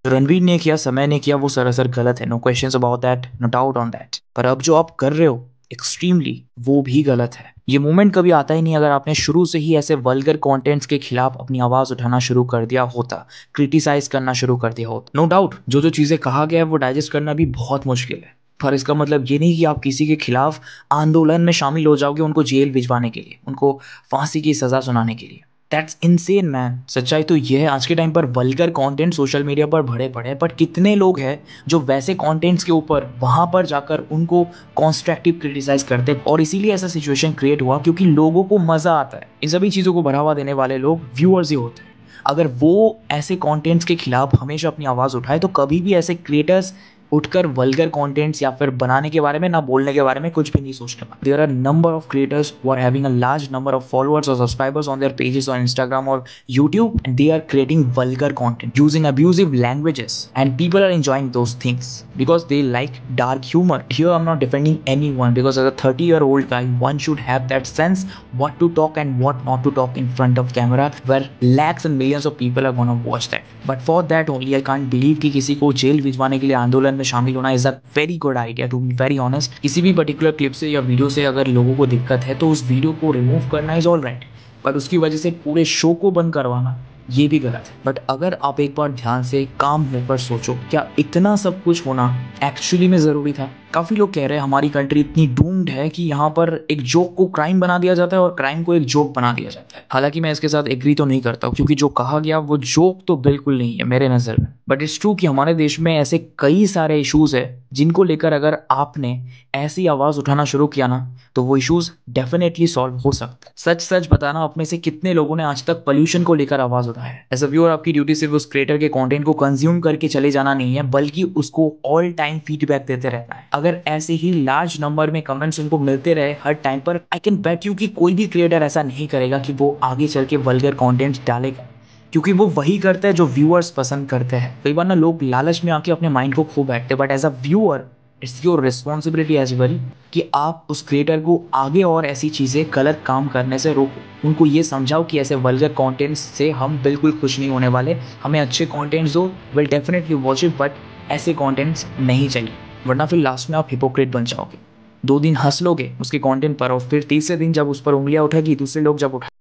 जो रणवीर ने किया, समय ने किया, वो सरासर गलत है। No questions about that, no doubt on that. पर अब जो आप कर रहे हो एक्सट्रीमली, वो भी गलत है। ये मोमेंट कभी आता ही नहीं अगर आपने शुरू से ही ऐसे वल्गर कंटेंट्स के खिलाफ अपनी आवाज उठाना शुरू कर दिया होता, क्रिटिसाइज करना शुरू कर दिया होता। नो डाउट जो जो चीजें कहा गया है वो डाइजेस्ट करना भी बहुत मुश्किल है, पर इसका मतलब ये नहीं कि आप किसी के खिलाफ आंदोलन में शामिल हो जाओगे उनको जेल भिजवाने के लिए, उनको फांसी की सजा सुनाने के लिए। That's insane man. सच्चाई तो ये है, आज के टाइम पर वल्गर कंटेंट सोशल मीडिया पर भरे पड़े हैं, बट कितने लोग हैं जो वैसे कंटेंट्स के ऊपर वहां पर जाकर उनको कंस्ट्रक्टिव क्रिटिसाइज करते हैं। और इसीलिए ऐसा सिचुएशन क्रिएट हुआ क्योंकि लोगों को मजा आता है। इन सभी चीज़ों को बढ़ावा देने वाले लोग व्यूअर्स ही होते हैं। अगर वो ऐसे कंटेंट्स के खिलाफ हमेशा अपनी आवाज़ उठाए तो कभी भी ऐसे क्रिएटर्स उठकर वल्गर कंटेंट्स या फिर बनाने के बारे में ना बोलने के बारे में कुछ भी नहीं सोचने वाले। There are number of creators who are having a large number of followers और subscribers on their pages on Instagram और YouTube, and they are creating vulgar content using abusive languages, and people are enjoying those things because they like dark humor. Here I'm not defending anyone because as a 30-year-old guy one should have that sense what to talk and what not to talk in front of camera where lakhs and millions of people are gonna watch that. But for that only I can't believe कि किसी को jail भिजवाने के लिए आंदोलन में शामिल होना is a very good idea. To be very honest, किसी भी पर्टिकुलर क्लिप से या वीडियो से अगर लोगों को दिक्कत है तो उस वीडियो को रिमूव करना इज ऑल राइट, पर उसकी वजह से पूरे शो को बंद करवाना ये भी गलत है। बट अगर आप एक बार ध्यान से काम होकर सोचो, क्या इतना सब कुछ होना एक्चुअली में ज़रूरी था? काफ़ी लोग कह रहे हैं हमारी कंट्री इतनी डूम्ड है कि यहाँ पर एक जोक को क्राइम बना दिया जाता है और क्राइम को एक जोक बना दिया जाता है। हालांकि मैं इसके साथ एग्री तो नहीं करता क्योंकि जो कहा गया वो जोक तो बिल्कुल नहीं है मेरे नज़र में। बट इट्स ट्रू कि हमारे देश में ऐसे कई सारे इश्यूज है जिनको लेकर अगर आपने ऐसी आवाज़ उठाना शुरू किया ना तो वो इश्यूज डेफिनेटली सॉल्व हो सकते हैं। सच सच बताना, अपने से कितने लोगों ने आज तक पोल्यूशन को लेकर आवाज़ उठाया है? एज अ व्यूअर आपकी ड्यूटी सिर्फ उस क्रिएटर के कंटेंट को कंज्यूम करके चले जाना नहीं है, बल्कि उसको ऑल टाइम फीडबैक देते रहना है। अगर ऐसे ही लार्ज नंबर में कमेंट्स उनको मिलते रहे हर टाइम पर, आई कैन बेट यू कि कोई भी क्रिएटर ऐसा नहीं करेगा कि वो आगे चल के वल्गर कॉन्टेंट डालेगा, क्योंकि वो वही करता है जो व्यूअर्स पसंद करते हैं। कई बार ना लोग लालच में आके अपने माइंड को खो बैठते हैं, but as a viewer it's your responsibility as well कि आप उस क्रिएटर को आगे और ऐसी चीज़ें गलत काम करने से रोको। उनको ये समझाओ कि ऐसे वल्गर कंटेंट्स से हम बिल्कुल खुश नहीं होने वाले, हमें अच्छे कंटेंट्स दो, will definitely watch it, but ऐसे कंटेंट्स नहीं चाहिए, वरना फिर लास्ट में आप हिपोक्रेट बन जाओगे। 2 दिन हंस लोगे उसके कंटेंट पर और फिर तीसरे दिन जब उस पर उंगलियां उठेगी दूसरे लोग जब उठा